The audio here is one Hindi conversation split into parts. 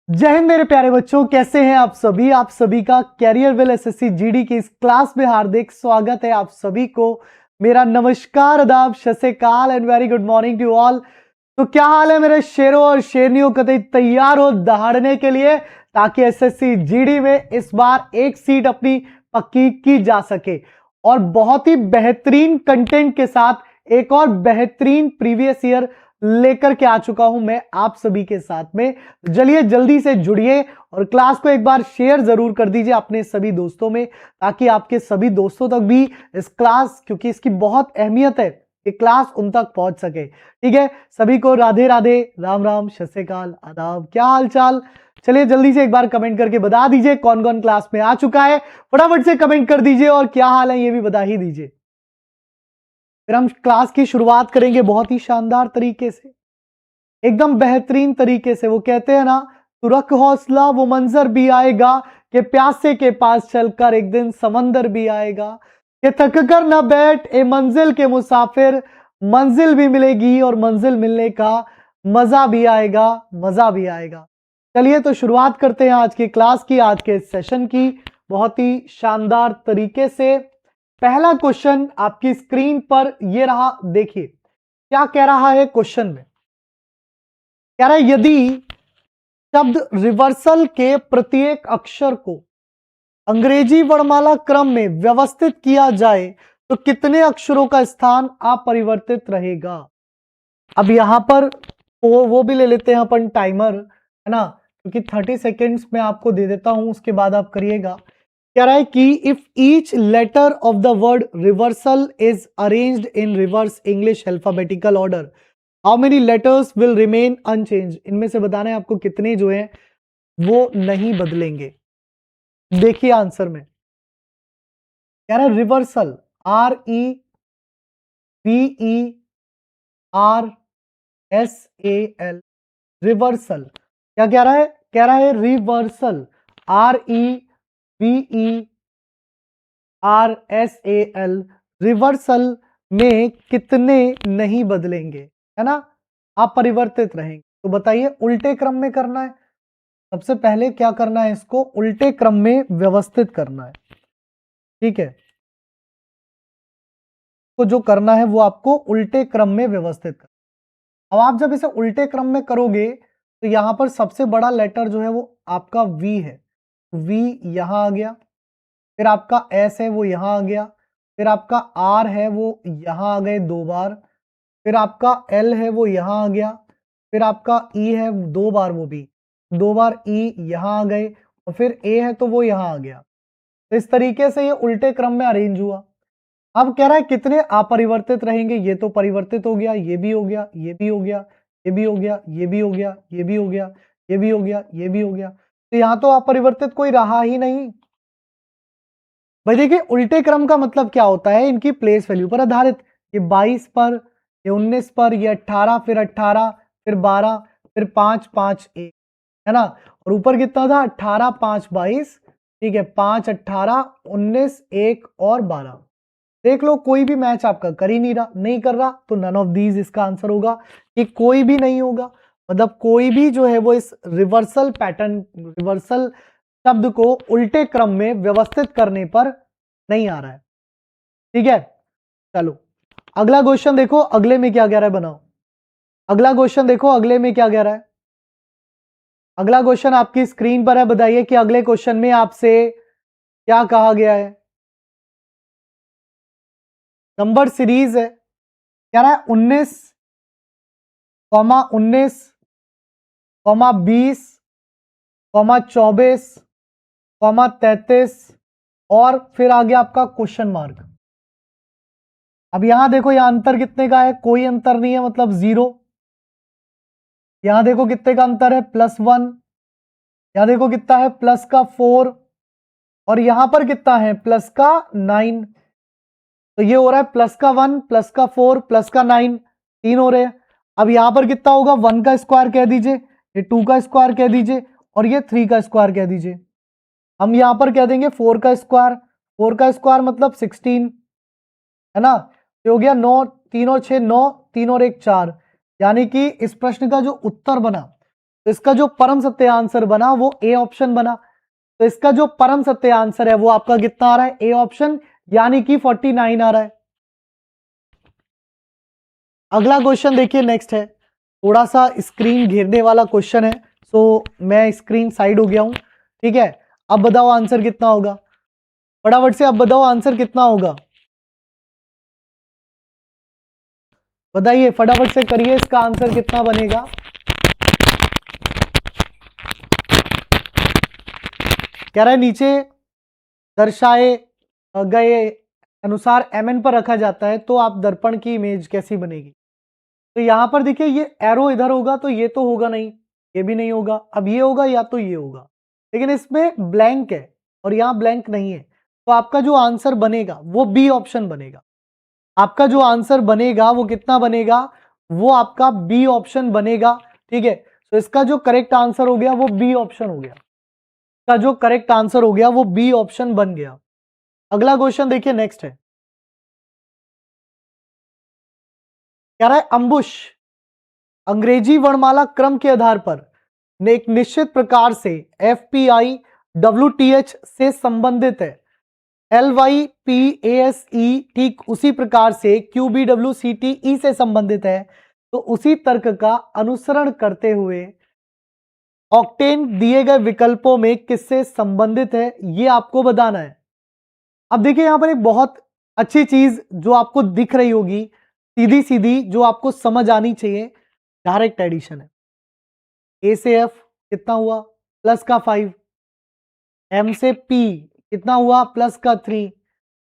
जय हिंद मेरे प्यारे बच्चों, कैसे हैं आप सभी। आप सभी का कैरियर वेल एसएससी जीडी की इस क्लास में हार्दिक स्वागत है। आप सभी को मेरा नमस्कार, आदाब, सत श्री अकाल and very good morning to all. तो क्या हाल है मेरे शेरों और शेरनियों, कतई तैयार हो दहाड़ने के लिए, ताकि एसएससी जीडी में इस बार एक सीट अपनी पक्की की जा सके। और बहुत ही बेहतरीन कंटेंट के साथ एक और बेहतरीन प्रीवियस ईयर लेकर के आ चुका हूं मैं आप सभी के साथ में। चलिए जल्दी से जुड़िए और क्लास को एक बार शेयर जरूर कर दीजिए अपने सभी दोस्तों में, ताकि आपके सभी दोस्तों तक भी इस क्लास, क्योंकि इसकी बहुत अहमियत है कि क्लास उन तक पहुंच सके। ठीक है, सभी को राधे राधे, राम राम, सत श्री अकाल, आदाब, क्या हाल चाल। चलिए जल्दी से एक बार कमेंट करके बता दीजिए कौन कौन क्लास में आ चुका है। फटाफट से कमेंट कर दीजिए और क्या हाल है ये भी बता ही दीजिए। फिर हम क्लास की शुरुआत करेंगे बहुत ही शानदार तरीके से, एकदम बेहतरीन तरीके से। वो कहते हैं ना, तू रख हौसला वो मंजर भी आएगा, कि प्यासे के पास चलकर एक दिन समंदर भी आएगा, कि थक कर ना बैठ ए मंजिल के मुसाफिर, मंजिल भी मिलेगी और मंजिल मिलने का मजा भी आएगा, मजा भी आएगा। चलिए तो शुरुआत करते हैं आज की क्लास की, आज के सेशन की, बहुत ही शानदार तरीके से। पहला क्वेश्चन आपकी स्क्रीन पर ये रहा, देखिए क्या कह रहा है क्वेश्चन में। कह रहा है यदि शब्द रिवर्सल के प्रत्येक अक्षर को अंग्रेजी वर्णमाला क्रम में व्यवस्थित किया जाए तो कितने अक्षरों का स्थान अपरिवर्तित रहेगा। अब यहां पर वो भी ले लेते हैं अपन टाइमर, है ना, क्योंकि 30 सेकेंड्स में आपको दे देता हूं, उसके बाद आप करिएगा। कह रहा है कि if each letter of the word reversal is arranged in reverse English alphabetical order, how many letters will remain unchange. इनमें से बताना है आपको कितने जो है वो नहीं बदलेंगे। देखिए आंसर में कह रहा है रिवर्सल, REVERSAL, रिवर्सल। क्या कह रहा है, कह रहा है रिवर्सल, REVERSAL, रिवर्सल में कितने नहीं बदलेंगे, है ना, आप परिवर्तित रहेंगे। तो बताइए उल्टे क्रम में करना है, सबसे पहले क्या करना है, इसको उल्टे क्रम में व्यवस्थित करना है। ठीक है, तो जो करना है वो आपको उल्टे क्रम में व्यवस्थित करना। अब आप जब इसे उल्टे क्रम में करोगे तो यहां पर सबसे बड़ा लेटर जो है वो आपका V है, V यहां आ गया, फिर आपका S है वो यहां आ गया, फिर आपका R है वो यहां आ गए 2 बार, फिर आपका L है वो यहां आ गया, फिर आपका E है 2 बार, वो भी 2 बार E यहां आ गए, और फिर A है तो वो यहां आ गया। तो इस तरीके से ये उल्टे क्रम में अरेंज हुआ। अब कह रहा है कितने अपरिवर्तित रहेंगे, ये तो परिवर्तित हो गया, ये भी हो गया, ये भी हो गया, ये भी हो गया, ये भी हो गया, ये भी हो गया, ये भी हो गया, ये भी हो गया। तो यहां तो अपरिवर्तित कोई रहा ही नहीं। भाई देखिए उल्टे क्रम का मतलब क्या होता है, इनकी प्लेस वैल्यू पर आधारित। ये 22 पर, ये 19 पर, ये 18, फिर 18, फिर 12, फिर 5 5 1, है ना। और ऊपर कितना था, 18 5 22, ठीक है, 5 18 19 1 और 12। देख लो कोई भी मैच आपका कर ही नहीं रहा, नहीं कर रहा, तो नन ऑफ दीज इसका आंसर होगा, कि कोई भी नहीं होगा। मतलब कोई भी जो है वो इस रिवर्सल पैटर्न, रिवर्सल शब्द को उल्टे क्रम में व्यवस्थित करने पर नहीं आ रहा है। ठीक है, चलो अगला क्वेश्चन देखो, अगले में क्या कह रहा है, बनाओ अगला क्वेश्चन, देखो अगले में क्या कह रहा है। अगला क्वेश्चन आपकी स्क्रीन पर है, बताइए कि अगले क्वेश्चन में आपसे क्या कहा गया है। नंबर सीरीज है, कह रहा है 19, 19, 20, 24, 33, और फिर आ गया आपका क्वेश्चन मार्क। अब यहां देखो, यहां अंतर कितने का है, कोई अंतर नहीं है, मतलब 0। यहां देखो कितने का अंतर है, +1। यहां देखो कितना है, प्लस का 4, और यहां पर कितना है, प्लस का 9। तो ये हो रहा है प्लस का 1, प्लस का 4, प्लस का 9, 3 हो रहे हैं। अब यहां पर कितना होगा, 1 का स्क्वायर कह दीजिए, ये 2 का स्क्वायर कह दीजिए, और ये 3 का स्क्वायर कह दीजिए। हम यहां पर कह देंगे 4 का स्क्वायर, 4 का स्क्वायर मतलब 16, है ना। ये हो गया 9, 3 और 6 9, 3 और 1 4। यानी कि इस प्रश्न का जो उत्तर बना, तो इसका जो परम सत्य आंसर बना वो ए ऑप्शन बना। तो इसका जो परम सत्य आंसर है वो आपका कितना आ रहा है, ए ऑप्शन, यानी कि 49 आ रहा है। अगला क्वेश्चन देखिए, नेक्स्ट है, थोड़ा सा स्क्रीन घेरने वाला क्वेश्चन है, सो मैं स्क्रीन साइड हो गया हूं, ठीक है। अब बताओ आंसर कितना होगा, फटाफट से अब बताओ आंसर कितना होगा, बताइए फटाफट से करिए, इसका आंसर कितना बनेगा। कह रहा है नीचे दर्शाए गए अनुसार mn पर रखा जाता है तो आप दर्पण की इमेज कैसी बनेगी। तो यहां पर देखिए ये एरो इधर होगा तो ये तो होगा नहीं, ये भी नहीं होगा, अब ये होगा या तो ये होगा, लेकिन इसमें ब्लैंक है और यहां ब्लैंक नहीं है, तो आपका जो आंसर बनेगा वो बी ऑप्शन बनेगा। आपका जो आंसर बनेगा वो कितना बनेगा, वो आपका बी ऑप्शन बनेगा, ठीक है। तो इसका जो करेक्ट आंसर हो गया वो बी ऑप्शन हो गया, इसका जो करेक्ट आंसर हो गया वो बी ऑप्शन बन गया। अगला क्वेश्चन देखिए, नेक्स्ट है, कह रहा है अंबुश अंग्रेजी वर्णमाला क्रम के आधार पर एक निश्चित प्रकार से FPI WTH से संबंधित है, LYPASE ठीक उसी प्रकार से QBWCTE से संबंधित है, तो उसी तर्क का अनुसरण करते हुए ऑक्टेन दिए गए विकल्पों में किससे संबंधित है, ये आपको बताना है। अब देखिए यहां पर एक बहुत अच्छी चीज जो आपको दिख रही होगी, सीधी सीधी जो आपको समझ आनी चाहिए, डायरेक्ट एडिशन है। ए से एफ कितना हुआ, प्लस का 5, एम से पी कितना हुआ, प्लस का 3,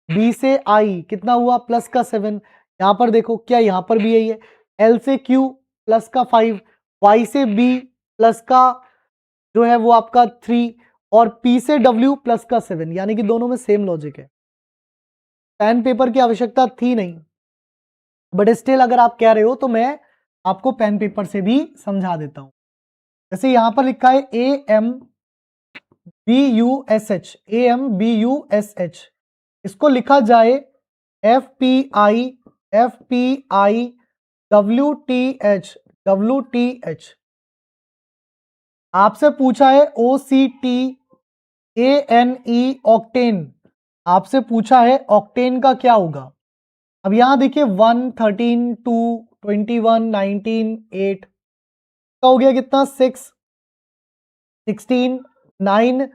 बी से आई कितना हुआ, प्लस का 7, यहां पर देखो क्या यहां पर भी यही है, एल से क्यू प्लस का 5, वाई से बी प्लस का जो है वो आपका 3, और पी से डब्ल्यू प्लस का 7, यानी कि दोनों में सेम लॉजिक है। पेन पेपर की आवश्यकता थी नहीं, बट स्टिल अगर आप कह रहे हो तो मैं आपको पेन पेपर से भी समझा देता हूं। जैसे यहां पर लिखा है AMBUSH, इसको लिखा जाए FPI WTH। आपसे पूछा है OCTANE ऑक्टेन, आपसे पूछा है ऑक्टेन का क्या होगा। अब यहां देखिए 1, 13, 2, 21, 19, 8 का हो गया कितना, 6, 16, 9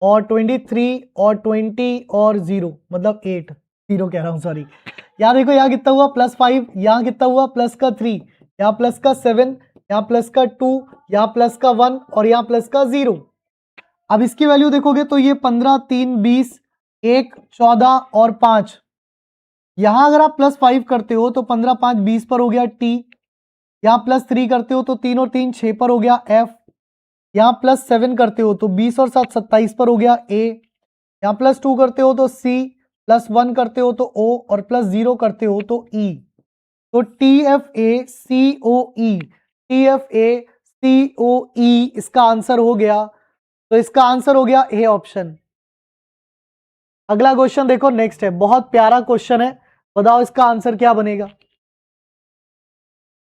और 23 और 20 और 0, मतलब 8, 0 कह रहा हूं सॉरी। यहां देखो यहां कितना हुआ, +5, यहां कितना हुआ, प्लस का 3, यहां प्लस का 7, यहां प्लस का 2, यहां प्लस का 1 और यहां प्लस का 0। अब इसकी वैल्यू देखोगे तो ये 15, 3, 20, 1, 14 और 5। यहां अगर आप +5 करते हो तो 15, 5, 20 पर हो गया टी, यहां +3 करते हो तो 3 और 3 6 पर हो गया एफ, यहां +7 करते हो तो 20 और 7 27 पर हो गया ए, यहां +2 करते हो तो सी, +1 करते हो तो ओ और +0 करते हो तो ई। तो TFACOE, TFACOE इसका आंसर हो गया, तो इसका आंसर हो गया ए ऑप्शन। अगला क्वेश्चन देखो, नेक्स्ट है, बहुत प्यारा क्वेश्चन है, बताओ इसका आंसर क्या बनेगा।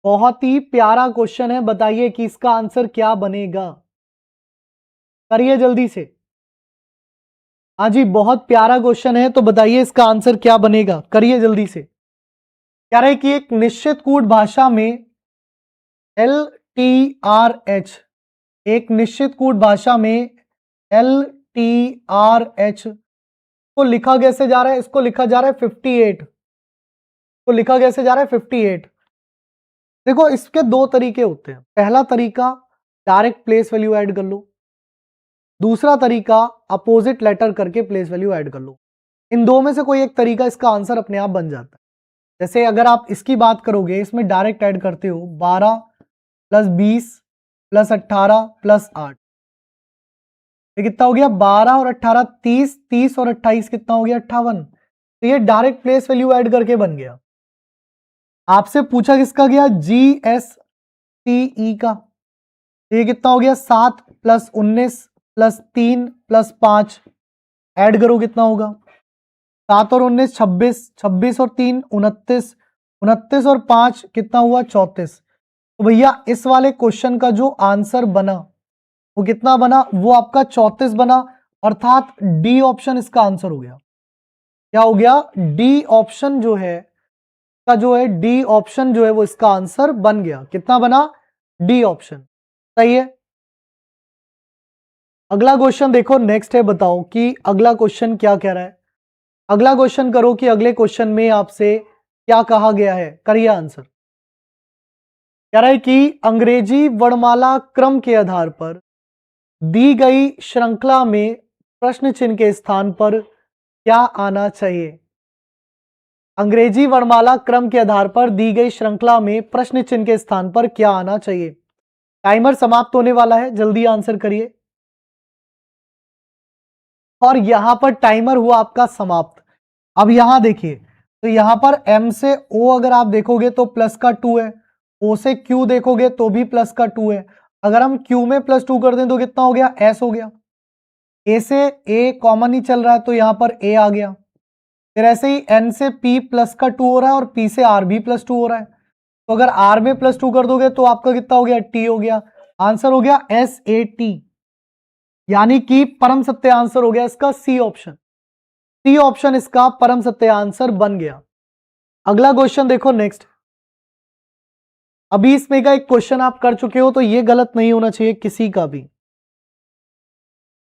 बहुत ही प्यारा क्वेश्चन है, बताइए कि इसका आंसर क्या बनेगा, करिए जल्दी से। हाँ जी, बहुत प्यारा क्वेश्चन है, तो बताइए इसका आंसर क्या बनेगा, करिए जल्दी से। कह रहे कि एक निश्चित कूट भाषा में LTRH, एक निश्चित कूट भाषा में LTRH को लिखा कैसे जा रहा है, इसको लिखा जा रहा है 58, को लिखा कैसे जा रहा है 58। देखो इसके दो तरीके होते हैं, पहला तरीका डायरेक्ट प्लेस वैल्यू ऐड कर लो, दूसरा तरीका अपोजिट लेटर करके प्लेस वैल्यू ऐड कर लो। इन दो में से कोई एक तरीका इसका आंसर अपने आप बन जाता है। जैसे अगर आप इसकी बात करोगे, इसमें डायरेक्ट ऐड करते हो 12 + 20 + 18 + 8, ये कितना हो गया, 12 और 18 30, 30 और 28 कितना हो गया, 58। तो ये डायरेक्ट प्लेस वैल्यू ऐड करके बन गया। आपसे पूछा किसका गया, GSTE का, तो ये कितना हो गया, 7 + 19 + 3 + 5, ऐड करो कितना होगा, 7 और 19 26, 26 और 3 29, 29 और 5 कितना हुआ, 34। तो भैया इस वाले क्वेश्चन का जो आंसर बना वो कितना बना, वो आपका 34 बना, अर्थात डी ऑप्शन इसका आंसर हो गया। क्या हो गया, डी ऑप्शन जो है का जो है डी ऑप्शन जो है वो इसका आंसर बन गया। कितना बना, डी ऑप्शन। सही है। अगला क्वेश्चन देखो नेक्स्ट है, बताओ कि अगला क्वेश्चन क्या कह रहा है। अगला क्वेश्चन करो कि अगले क्वेश्चन में आपसे क्या कहा गया है, करिए आंसर। कह रहा है कि अंग्रेजी वर्णमाला क्रम के आधार पर दी गई श्रृंखला में प्रश्न चिन्ह के स्थान पर क्या आना चाहिए। अंग्रेजी वर्णमाला क्रम के आधार पर दी गई श्रृंखला में प्रश्न चिन्ह के स्थान पर क्या आना चाहिए। टाइमर समाप्त होने वाला है, जल्दी आंसर करिए। और यहां पर टाइमर हुआ आपका समाप्त। अब यहां देखिए, तो यहां पर M से O अगर आप देखोगे तो प्लस का 2 है, O से Q देखोगे तो भी प्लस का 2 है। अगर हम Q में +2 कर दें तो कितना हो गया, S हो गया। A से A कॉमन ही चल रहा है तो यहां पर A आ गया। फिर ऐसे ही N से P प्लस का 2 हो रहा है और P से R भी +2 हो रहा है, तो अगर R में +2 कर दोगे तो आपका कितना हो गया, T हो गया। आंसर हो गया SAT, यानी कि परम सत्य आंसर हो गया इसका सी ऑप्शन। सी ऑप्शन इसका परम सत्य आंसर बन गया। अगला क्वेश्चन देखो नेक्स्ट। अभी इसमें का एक क्वेश्चन आप कर चुके हो तो ये गलत नहीं होना चाहिए किसी का भी।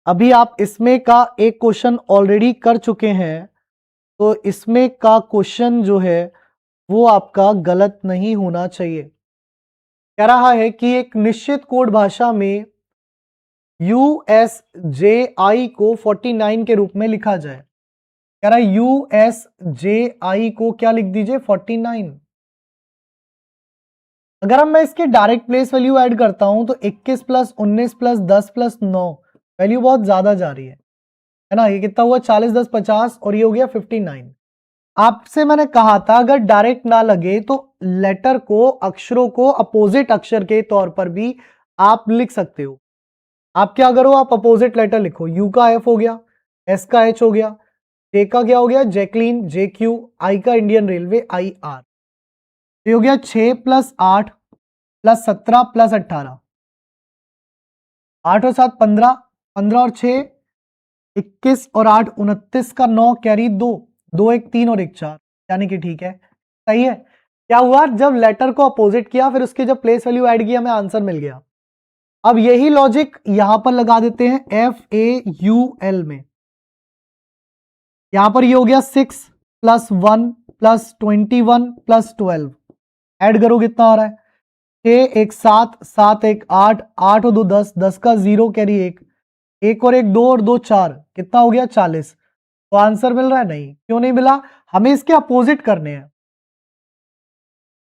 अभी आप इसमें का एक क्वेश्चन ऑलरेडी कर चुके हैं, तो इसमें का क्वेश्चन जो है वो आपका गलत नहीं होना चाहिए। कह रहा है कि एक निश्चित कोड भाषा में USJI को 49 के रूप में लिखा जाए। कह रहा है USJI को क्या लिख दीजिए, 49। अगर हम मैं इसके डायरेक्ट प्लेस वैल्यू ऐड करता हूं तो 21 प्लस 19 प्लस 10 प्लस 9, वैल्यू बहुत ज्यादा जा रही है ना। ये कितना हुआ, 40 10 50 और ये हो गया 59। आपसे मैंने कहा था अगर डायरेक्ट ना लगे तो लेटर को, अक्षरों को अपोजिट अक्षर के तौर पर भी आप लिख सकते हो। आप क्या करो, आप अपोजिट लेटर लिखो। यू का एफ हो गया, एस का एच हो गया, जे का क्या हो गया, जैकलीन JQ, आई का इंडियन रेलवे IR। ये हो गया 6 प्लस 8 प्लस 17 प्लस 18, 8 और 7 15, 15 और 6 21 और 8 29 का 9 कैरी 2, 2 1 3 और 1 4, यानी कि ठीक है। सही है। क्या हुआ, जब लेटर को अपोजिट किया फिर उसके जब प्लेस वैल्यू ऐड किया हमें आंसर मिल गया। अब यही लॉजिक यहां पर लगा देते हैं FAUL में। यहां पर ये हो गया 6 प्लस 1 प्लस 21 प्लस 12, ऐड करो कितना आ रहा है, 6 1 7 7 1 8, 8 और 2 10, 10 का 0 कैरी 1, 1 और 1 2 और 2 4, कितना हो गया 40। तो आंसर मिल रहा है, नहीं क्यों नहीं मिला, हमें इसके अपोजिट करने हैं।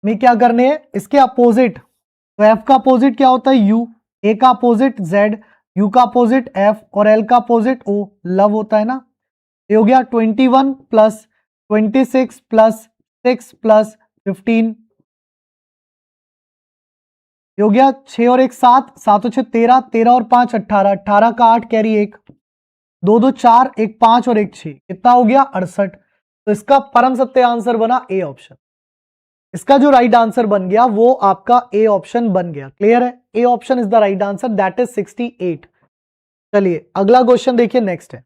हमें क्या करने हैं, इसके अपोजिट। तो F का अपोजिट क्या होता है, U, A का अपोजिट Z, U का अपोजिट F और L का अपोजिट O, लव होता है ना। ये हो गया 21 प्लस 26 प्लस 6 प्लस 15, ये हो गया 6 और 1 7, 7 और 6 13, 13 और 5 18, 18 का 8 कैरी 1, 2 2 4 1 5 और 1 6, कितना हो गया 68। तो इसका परम सत्य आंसर बना ए ऑप्शन। इसका जो राइट आंसर बन गया वो आपका ए ऑप्शन बन गया। क्लियर है, A option is the right answer, that is 68। चलिए अगला क्वेश्चन देखिए नेक्स्ट है।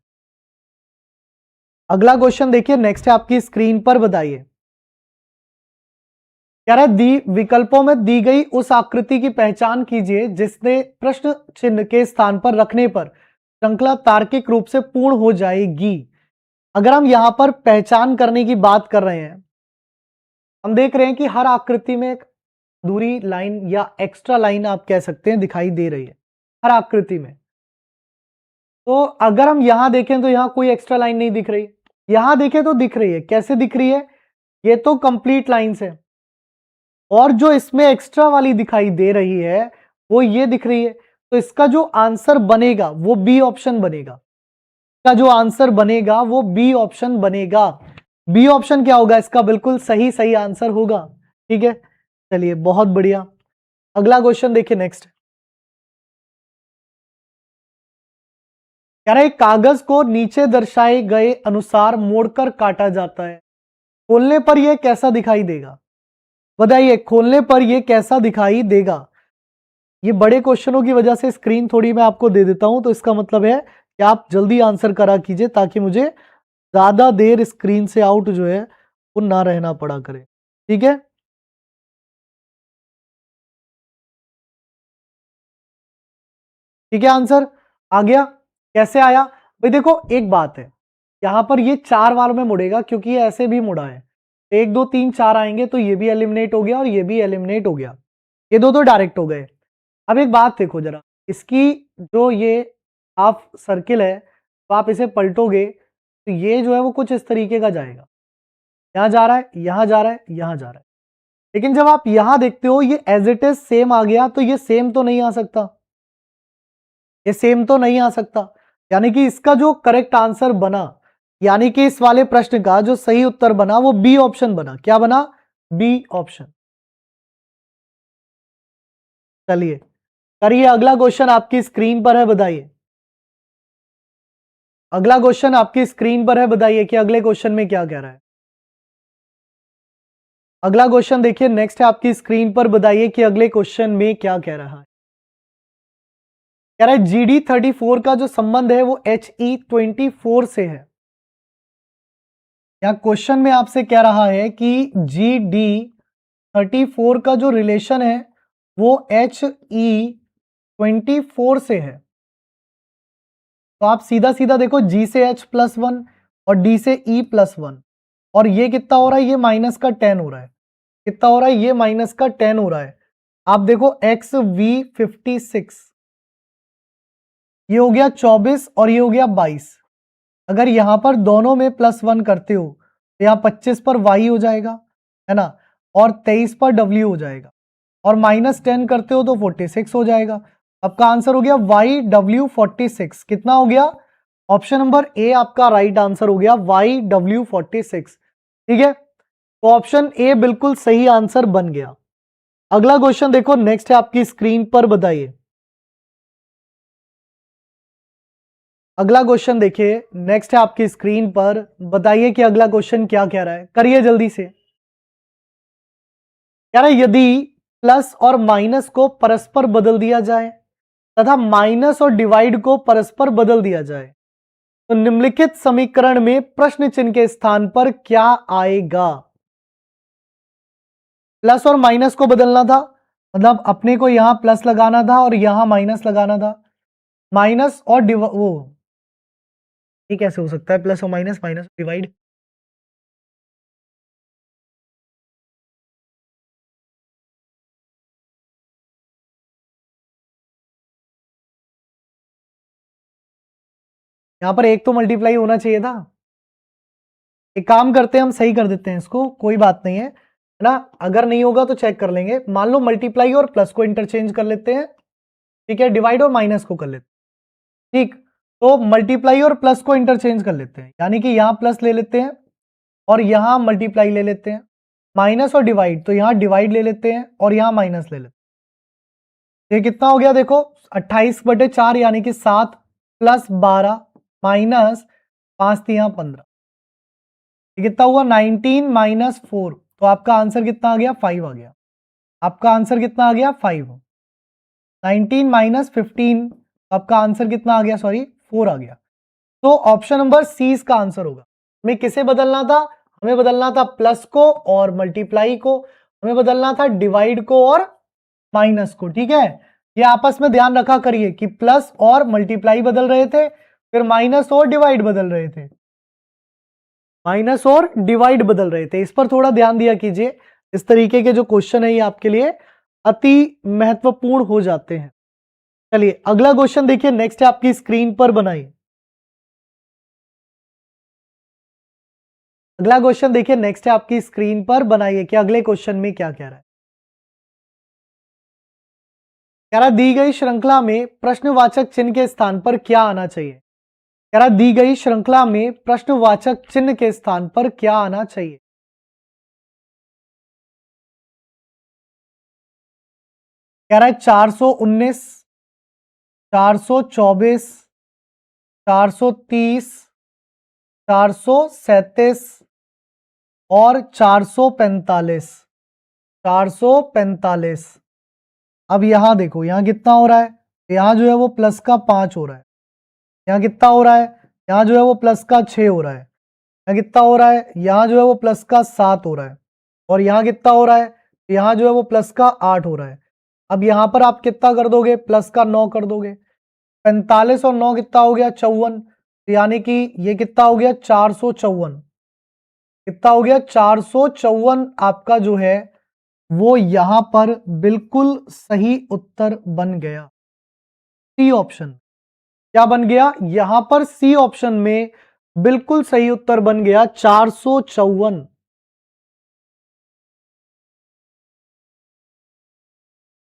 अगला क्वेश्चन देखिए नेक्स्ट है आपकी स्क्रीन पर, बताइए। कह रहा है विकल्पों में दी गई उस आकृति की पहचान कीजिए जिसने प्रश्न चिन्ह के स्थान पर रखने पर श्रृंखला तार्किक रूप से पूर्ण हो जाएगी। अगर हम यहां पर पहचान करने की बात कर रहे हैं, हम देख रहे हैं कि हर आकृति में एक दूरी लाइन या एक्स्ट्रा लाइन आप कह सकते हैं दिखाई दे रही है हर आकृति में। तो अगर हम यहां देखें तो यहां कोई एक्स्ट्रा लाइन नहीं दिख रही, यहां देखें तो दिख रही है। कैसे दिख रही है, ये तो कंप्लीट लाइंस है, और जो इसमें एक्स्ट्रा वाली दिखाई दे रही है वो ये दिख रही है। तो इसका जो आंसर बनेगा वो बी ऑप्शन बनेगा। इसका जो आंसर बनेगा वो बी ऑप्शन बनेगा। बी ऑप्शन क्या होगा, इसका बिल्कुल सही सही आंसर होगा। ठीक है, चलिए बहुत बढ़िया। अगला क्वेश्चन देखिए नेक्स्ट। कह रहा है कागज को नीचे दर्शाए गए अनुसार मोड़कर काटा जाता है, खोलने पर यह कैसा दिखाई देगा। बताइए खोलने पर ये कैसा दिखाई देगा। ये बड़े क्वेश्चनों की वजह से स्क्रीन थोड़ी मैं आपको दे देता हूं, तो इसका मतलब है कि आप जल्दी आंसर करा कीजिए ताकि मुझे ज्यादा देर स्क्रीन से आउट जो है वो ना रहना पड़ा करे। ठीक है, ठीक है, आंसर आ गया। कैसे आया भाई, देखो एक बात है, यहां पर ये 4 बार में मुड़ेगा क्योंकि ये ऐसे भी मुड़ा है। 1 2 3 4 आएंगे तो ये भी एलिमिनेट हो गया और ये भी एलिमिनेट हो गया, ये दो तो डायरेक्ट हो गए। अब एक बात देखो जरा, इसकी जो ये हाफ सर्किल है, तो आप इसे पलटोगे तो ये जो है वो कुछ इस तरीके का जाएगा, यहां जा रहा है, यहां जा रहा है, यहां जा रहा है। लेकिन जब आप यहां देखते हो ये एज इट इज सेम आ गया, तो ये सेम तो नहीं आ सकता, ये सेम तो नहीं आ सकता। यानी कि इसका जो करेक्ट आंसर बना, यानी कि इस वाले प्रश्न का जो सही उत्तर बना वो बी ऑप्शन बना। क्या बना? B option. चलिए करिए, अगला क्वेश्चन आपकी स्क्रीन पर है, बताइए। अगला क्वेश्चन आपकी स्क्रीन पर है, बताइए कि अगले क्वेश्चन में क्या कह रहा है। अगला क्वेश्चन देखिए, नेक्स्ट है आपकी स्क्रीन पर, बताइए कि अगले क्वेश्चन में क्या कह रहा है। कह रहा है GD34 का जो संबंध है वो HE24 से है। यहां क्वेश्चन में आपसे कह रहा है कि GD34 का जो रिलेशन है वो HE24 से है। तो आप सीधा सीधा देखो, G से H+1 और D से E+1, और ये कितना हो रहा है, ये माइनस का 10 हो रहा है। कितना हो रहा है, ये माइनस का 10 हो रहा है। आप देखो XV56, ये हो गया 24 और ये हो गया 22। अगर यहां पर दोनों में +1 करते हो तो यहां 25 पर Y हो जाएगा, है ना, और 23 पर W हो जाएगा, और -10 करते हो तो 46 हो जाएगा। आपका आंसर हो गया YW46। कितना हो गया? ऑप्शन नंबर ए आपका राइट आंसर हो गया, YW46। ठीक है, तो ऑप्शन ए बिल्कुल सही आंसर बन गया। अगला क्वेश्चन देखो, नेक्स्ट है आपकी स्क्रीन पर, बताइए। अगला क्वेश्चन देखिए, नेक्स्ट है आपकी स्क्रीन पर, बताइए कि अगला क्वेश्चन क्या कह रहा है। करिए जल्दी से। कह रहा है यदि प्लस और माइनस को परस्पर बदल दिया जाए तथा माइनस और डिवाइड को परस्पर बदल दिया जाए तो निम्नलिखित समीकरण में प्रश्न चिन्ह के स्थान पर क्या आएगा। प्लस और माइनस को बदलना था, मतलब अपने को यहां प्लस लगाना था और यहां माइनस लगाना था। माइनस और वो ये कैसे हो सकता है, प्लस और माइनस, माइनस डिवाइड। यहां पर एक तो मल्टीप्लाई होना चाहिए था। एक काम करते हैं, हम सही कर देते हैं इसको, कोई बात नहीं है ना। अगर नहीं होगा तो चेक कर लेंगे। मान लो मल्टीप्लाई और प्लस को इंटरचेंज कर लेते हैं, ठीक है, डिवाइड और माइनस को कर लेते हैं। ठीक, तो मल्टीप्लाई और प्लस को इंटरचेंज कर लेते हैं, यानी कि यहां प्लस ले लेते हैं और यहां मल्टीप्लाई ले लेते हैं। माइनस और डिवाइड, तो यहां डिवाइड ले लेते हैं और यहां माइनस ले लेते हैं। ये कितना हो गया देखो, 28/4 यानी कि 7 + 12 माइनस 5 3 15, ये कितना हुआ 19 - 4। तो आपका आंसर कितना आ गया, 5 आ गया। आपका आंसर कितना आ गया, 5। 19 - 15, आपका आंसर कितना आ गया, सॉरी 4 आ गया। तो ऑप्शन नंबर सी इसका आंसर होगा। हमें किसे बदलना था, हमें बदलना था प्लस को और मल्टीप्लाई को, हमें बदलना था डिवाइड को और माइनस को। ठीक है, ये आपस में ध्यान रखा करिए कि प्लस और मल्टीप्लाई बदल रहे थे, फिर माइनस और डिवाइड बदल रहे थे, माइनस और डिवाइड बदल रहे थे। इस पर थोड़ा ध्यान दिया कीजिए। इस तरीके के जो क्वेश्चन है ये आपके लिए अति महत्वपूर्ण हो जाते हैं। चलिए अगला क्वेश्चन देखिए, नेक्स्ट है आपकी स्क्रीन पर, बनाइए। अगला क्वेश्चन देखिए, नेक्स्ट है आपकी स्क्रीन पर, बनाइए कि अगले क्वेश्चन में क्या कह रहा है। कह रहा दी गई श्रृंखला में प्रश्नवाचक चिन्ह के स्थान पर क्या आना चाहिए। कह रहा दी गई श्रृंखला में प्रश्नवाचक चिन्ह के स्थान पर क्या आना चाहिए। कह रहा है 419, 424, 430, 437 और 445। 445। अब यहां देखो, यहां कितना हो रहा है, यहां जो है वो प्लस का 5 हो रहा है, यहां कितना हो रहा है, यहां जो है वो प्लस का 6 हो रहा है, यहां कितना हो रहा है, यहां जो है वो प्लस का 7 हो रहा है, और यहां कितना हो रहा है, यहां जो है वो प्लस का 8 हो रहा है। अब यहां पर आप कितना कर दोगे, प्लस का 9 कर दोगे। 45 और 9 कितना हो गया, 54, यानी कि ये कितना हो गया, 454। कितना हो गया, 454 आपका जो है वो यहां पर बिल्कुल सही उत्तर बन गया। सी ऑप्शन क्या बन गया, यहां पर सी ऑप्शन में बिल्कुल सही उत्तर बन गया 454।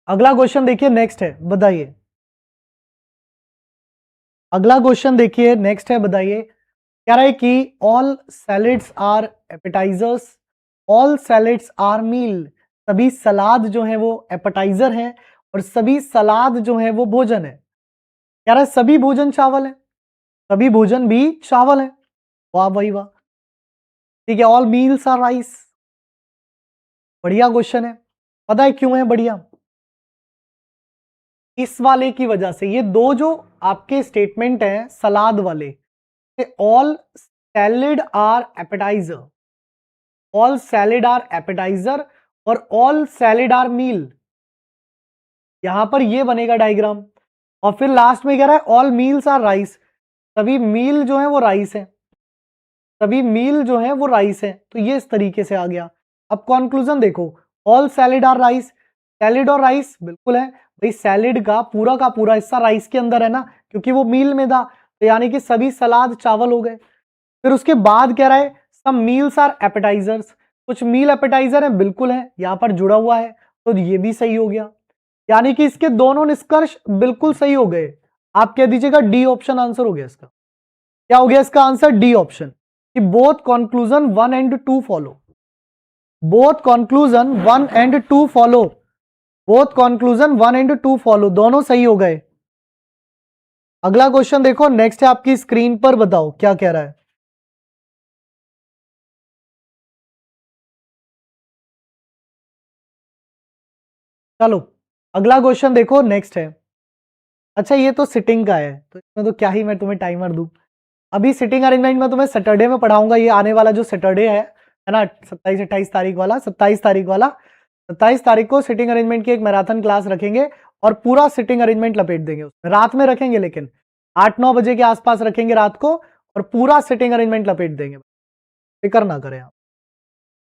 अगला क्वेश्चन देखिए, नेक्स्ट है, बताइए। अगला क्वेश्चन देखिए, नेक्स्ट है, बताइए। कह रहा है कि all salads are appetizers, all salads are meal. सभी सलाद जो है वो एपेटाइजर है और सभी सलाद जो है वो भोजन है। कह रहा है सभी भोजन चावल है, सभी भोजन भी चावल है। वाह भाई वाह, ठीक है। ऑल मील्स आर राइस, बढ़िया क्वेश्चन है। पता है क्यों है बढ़िया, इस वाले की वजह से। ये दो जो आपके स्टेटमेंट हैं सलाद वाले, all salad are appetizer, all salad are appetizer और ऑल सैलेड आर मील, यहां पर ये बनेगा डायग्राम। और फिर लास्ट में कह रहा है ऑल मील्स आर राइस, सभी मील जो है वो राइस है, सभी मील जो है वो राइस है। तो ये इस तरीके से आ गया। अब कंक्लूजन देखो, all salad are rice, salad और राइस बिल्कुल है भाई, सैलेड का पूरा हिस्सा राइस के अंदर है ना, क्योंकि वो मील में था, तो यानी कि सभी सलाद चावल हो गए। फिर उसके बाद कह रहा है सम मील्स आर एपेटाइजर्स, कुछ मील एपेटाइजर है, बिल्कुल है, यहां पर जुड़ा हुआ है, तो ये भी सही हो गया। यानी कि इसके दोनों निष्कर्ष बिल्कुल सही हो गए। आप कह दीजिएगा डी ऑप्शन आंसर हो गया इसका। क्या हो गया इसका आंसर, डी ऑप्शन, कि both conclusion 1 and 2 follow, both conclusion 1 and 2 follow, both conclusion 1 and 2 follow, दोनों सही हो गए। अगला क्वेश्चन देखो, नेक्स्ट है आपकी स्क्रीन पर, बताओ क्या कह रहा है। चलो अगला क्वेश्चन देखो, नेक्स्ट है। अच्छा ये तो सिटिंग का है, तो इसमें तो क्या ही मैं तुम्हें टाइमर दूं। अभी सिटिंग अरेंजमेंट में तुम्हें सैटरडे में पढ़ाऊंगा, ये आने वाला जो सैटरडे है ना, 27-28 तारीख वाला, 27 तारीख वाला, 27 तारीख को सिटिंग अरेंजमेंट की एक मैराथन क्लास रखेंगे और पूरा सिटिंग अरेंजमेंट लपेट देंगे उसमें। रात में रखेंगे, लेकिन 8-9 बजे के आसपास रखेंगे रात को, और पूरा सिटिंग अरेंजमेंट लपेट देंगे, फिक्र ना करें आप।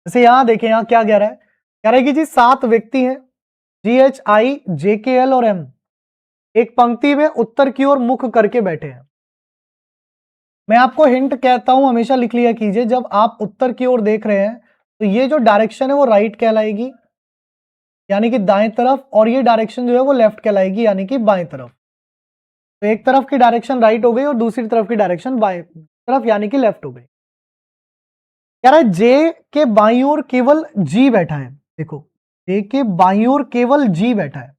जैसे यहां देखें, यहां क्या कह रहा है, कह रहा है कि जी 7 व्यक्ति हैं, GHI JKL और M, एक पंक्ति में उत्तर की ओर मुख करके बैठे हैं। मैं आपको हिंट कहता हूं, हमेशा लिख लिया कीजिए, जब आप उत्तर की ओर देख रहे हैं तो ये जो डायरेक्शन है वो राइट कहलाएगी, यानी कि दाएं तरफ, और ये डायरेक्शन जो है वो लेफ्ट कहलाएगी, यानी कि बाएं तरफ। तो एक तरफ की डायरेक्शन राइट हो गई और दूसरी तरफ की डायरेक्शन बाएं तरफ, यानी कि लेफ्ट हो गई। कह रहा है जे के बाईं ओर केवल जी बैठा है। देखो, जे के बाईं ओर केवल जी बैठा है,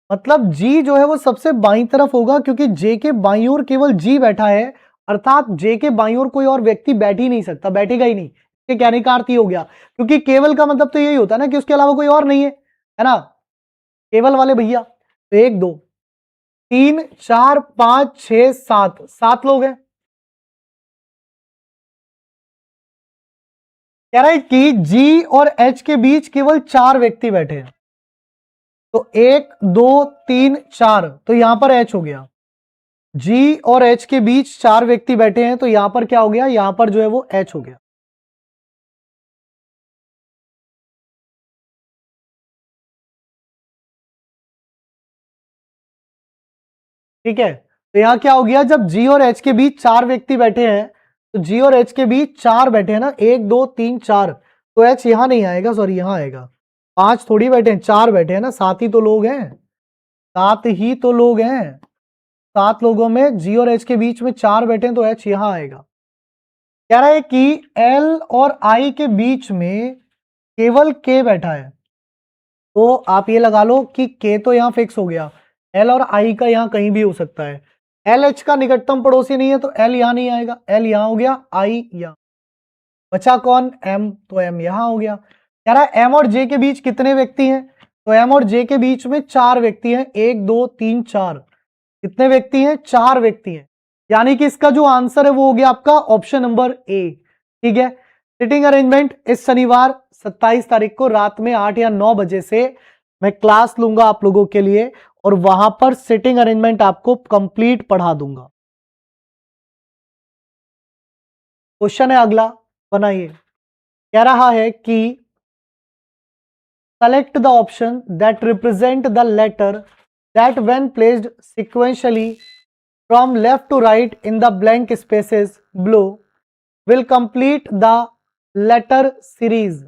मतलब जी जो है वो सबसे बाईं तरफ होगा, क्योंकि जे के बाईं ओर केवल जी बैठा है, अर्थात जे के बाईं ओर कोई और व्यक्ति बैठ ही नहीं सकता, बैठेगा ही नहीं। इसके कहने का अर्थ ही हो गया, क्योंकि केवल का मतलब तो यही होता है ना कि उसके अलावा कोई और नहीं है ना, केवल वाले भैया। तो 1 2 3 4 5 6 7, 7 लोग हैं। कह रहा है कि जी और एच के बीच केवल 4 व्यक्ति बैठे हैं, तो 1 2 3 4, तो यहां पर एच हो गया। जी और एच के बीच 4 व्यक्ति बैठे हैं, तो यहां पर क्या हो गया, यहां पर जो है वो एच हो गया। ठीक है, तो यहां क्या हो गया, जब जी और एच के बीच 4 व्यक्ति बैठे हैं, तो जी और एच के बीच 4 बैठे हैं ना, 1 2 3 4, तो एच यहां नहीं आएगा, सॉरी यहां आएगा। 5 थोड़ी बैठे हैं, 4 बैठे हैं ना, 7 ही तो लोग हैं, 7 ही तो लोग हैं। 7 लोगों में जी और एच के बीच में 4 बैठे हैं, तो एच यहां आएगा। कह रहा है कि एल और आई के बीच में केवल के बैठा है, तो आप ये लगा लो कि के तो यहां फिक्स हो गया, एल और आई का यहां कहीं भी हो सकता है। एल एच का निकटतम पड़ोसी नहीं है, तो एल यहां नहीं आएगा, एल यहां हो गया, आई यहां। बचा कौन, एम, तो एम यहां हो गया। कह रहा है एम और जे के बीच कितने व्यक्ति हैं? तो एम और जे के बीच में 4 व्यक्ति हैं, 1 2 3 4। कितने व्यक्ति हैं? 4 व्यक्ति हैं। यानी कि इसका जो आंसर है वो हो गया आपका ऑप्शन नंबर ए। ठीक है। सिटिंग अरेंजमेंट इस शनिवार 27 तारीख को रात में 8 या 9 बजे से मैं क्लास लूंगा आप लोगों के लिए और वहां पर सिटिंग अरेंजमेंट आपको कंप्लीट पढ़ा दूंगा। क्वेश्चन है अगला, बनाइए। कह रहा है कि select the option that represent the letter that when placed sequentially from left to right in the blank spaces below will complete the letter series।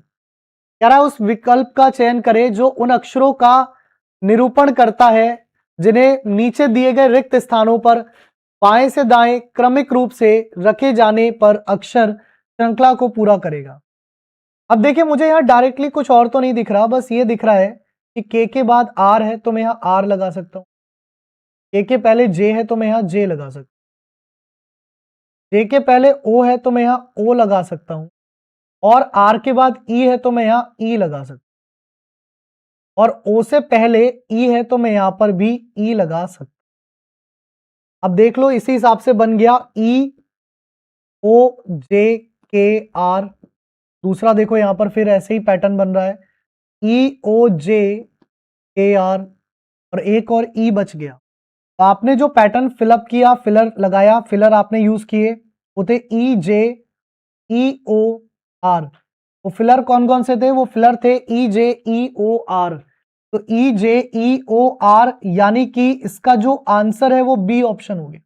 कह रहा है उस विकल्प का चयन करें जो उन अक्षरों का निरूपण करता है जिन्हें नीचे दिए गए रिक्त स्थानों पर बाएं से दाएं क्रमिक रूप से रखे जाने पर अक्षर श्रृंखला को पूरा करेगा। अब देखिए मुझे यहां डायरेक्टली कुछ और तो नहीं दिख रहा, बस ये दिख रहा है कि के बाद आर है तो मैं यहां आर लगा सकता हूं, के पहले जे है तो मैं यहां जे लगा सकता हूं, जे के पहले ओ है तो मैं यहां ओ लगा सकता हूं, और आर के बाद ई है तो मैं यहां ई लगा सकता हूं, और ओ से पहले ई है तो मैं यहां पर भी ई लगा सकता हूं। अब देख लो इसी हिसाब से बन गया ई ओ जे के आर। दूसरा देखो यहां पर फिर ऐसे ही पैटर्न बन रहा है, ई ओ जे के आर, और एक और ई बच गया। तो आपने जो पैटर्न फिलअप किया, फिलर लगाया, फिलर आपने यूज किए, वो थे ई जे ई ओ आर। वो फिलर कौन कौन से थे? वो फिलर थे ई जे ई ओ आर। तो ई जे ई ओ आर यानी कि इसका जो आंसर है वो बी ऑप्शन हो गया।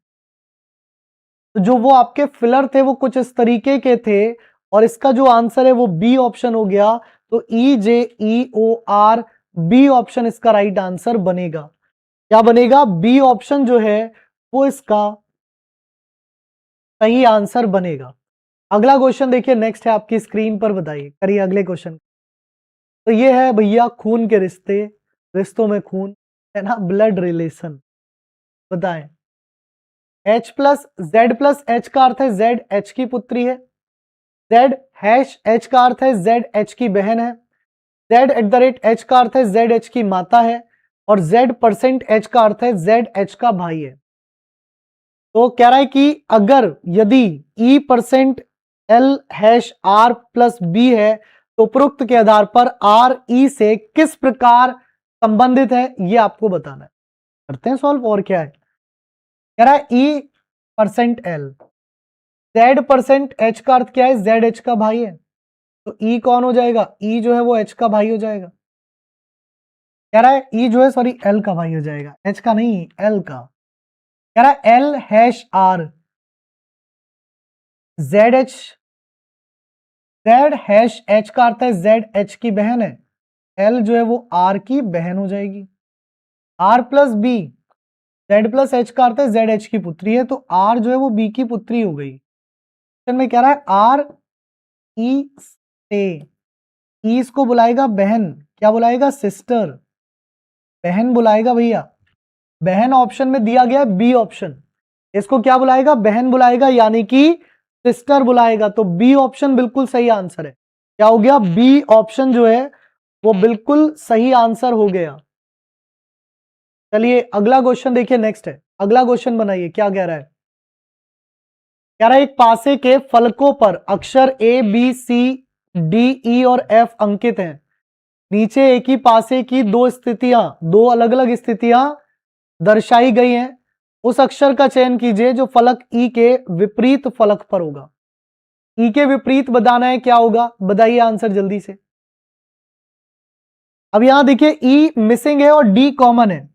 तो जो वो आपके फिलर थे वो कुछ इस तरीके के थे और इसका जो आंसर है वो बी ऑप्शन हो गया। तो ई जे ई ओ आर, बी ऑप्शन इसका राइट आंसर बनेगा। क्या बनेगा? बी ऑप्शन जो है वो इसका सही आंसर बनेगा। अगला क्वेश्चन देखिए, नेक्स्ट है आपकी स्क्रीन पर, बताइए, करिए अगले क्वेश्चन। तो ये है भैया खून के रिश्ते, रिश्तों में खून है ना, ब्लड रिलेशन। बताएं, H plus Z plus H का अर्थ है जेड एच की पुत्री है, जेड हैश एच का अर्थ है जेड एच की बहन है, Z at the rate H का अर्थ है जेड एच की माता है, और जेड परसेंट एच का अर्थ है जेड एच का भाई है। तो कह रहा है कि अगर यदि E percent L hash R plus B है तो उपरोक्त के आधार पर आर ई से किस प्रकार संबंधित है ये आपको बताना है। करते हैं सॉल्व, और क्या है। कह रहा है E percent L, Z percent H का अर्थ क्या है? जेड एच का भाई है, तो ई कौन हो जाएगा? ई जो है वो एच का भाई हो जाएगा। कह रहा है ई जो है सॉरी एल का भाई हो जाएगा, एच का नहीं, एल का। कह रहा है L hash R, Z H, Z hash H का अर्थ है जेड एच की बहन है, एल जो है वो आर की बहन हो जाएगी। R plus B, Z plus H का अर्थ है जेड एच की पुत्री है, तो आर जो है वो बी की पुत्री हो गई। में कह रहा है आर ई से, ई इसको बुलाएगा बहन, क्या बुलाएगा? सिस्टर, बहन बुलाएगा भैया। बहन ऑप्शन में दिया गया है बी ऑप्शन, इसको क्या बुलाएगा? बहन बुलाएगा, यानी कि सिस्टर बुलाएगा। तो बी ऑप्शन बिल्कुल सही आंसर है। क्या हो गया? बी ऑप्शन जो है वो बिल्कुल सही आंसर हो गया। चलिए अगला क्वेश्चन देखिए, नेक्स्ट है, अगला क्वेश्चन बनाइए, क्या कह रहा है। कह रहा है एक पासे के फलकों पर अक्षर A B C D E और एफ अंकित हैं। नीचे एक ही पासे की दो स्थितियां, दो अलग अलग स्थितियां दर्शाई गई हैं। उस अक्षर का चयन कीजिए जो फलक ई के विपरीत फलक पर होगा। ई के विपरीत बताना है, क्या होगा? बताइए आंसर जल्दी से। अब यहां देखिए ई मिसिंग है और डी कॉमन है,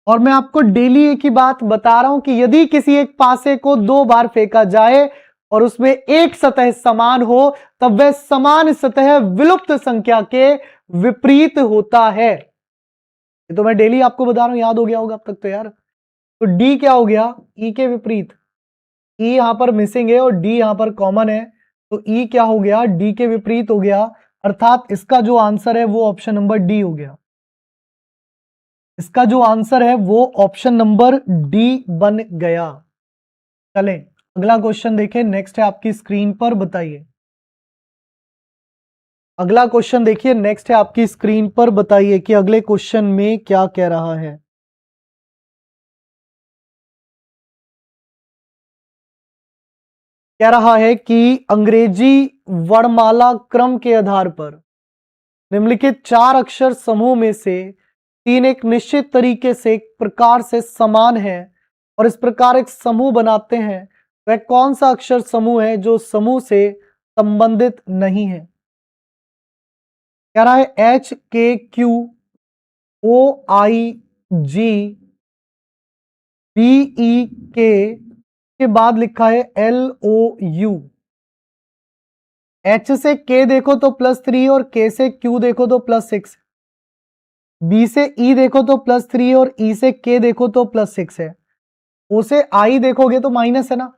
और मैं आपको डेली एक ही बात बता रहा हूं कि यदि किसी एक पासे को 2 बार फेंका जाए और उसमें एक सतह समान हो तब वह समान सतह विलुप्त संख्या के विपरीत होता है। ये तो मैं डेली आपको बता रहा हूं, याद हो गया होगा अब तक तो यार। तो डी क्या हो गया? ई के विपरीत। ई यहां पर मिसिंग है और डी यहां पर कॉमन है, तो ई क्या हो गया? डी के विपरीत हो गया, अर्थात इसका जो आंसर है वो ऑप्शन नंबर डी हो गया। इसका जो आंसर है वो ऑप्शन नंबर डी बन गया। चलें अगला क्वेश्चन देखें, नेक्स्ट है आपकी स्क्रीन पर, बताइए। अगला क्वेश्चन देखिए, नेक्स्ट है आपकी स्क्रीन पर, बताइए कि अगले क्वेश्चन में क्या कह रहा है। कह रहा है कि अंग्रेजी वर्णमाला क्रम के आधार पर निम्नलिखित 4 अक्षर समूह में से 3 एक निश्चित तरीके से एक प्रकार से समान है और इस प्रकार एक समूह बनाते हैं। वह कौन सा अक्षर समूह है जो समूह से संबंधित नहीं है। कह रहा है HKQOIGBEK के बाद लिखा है LOU। H से K देखो तो +3 और K से Q देखो तो +6, B से E देखो तो +3 और E से K देखो तो +6 है। O से I देखोगे तो माइनस है ना,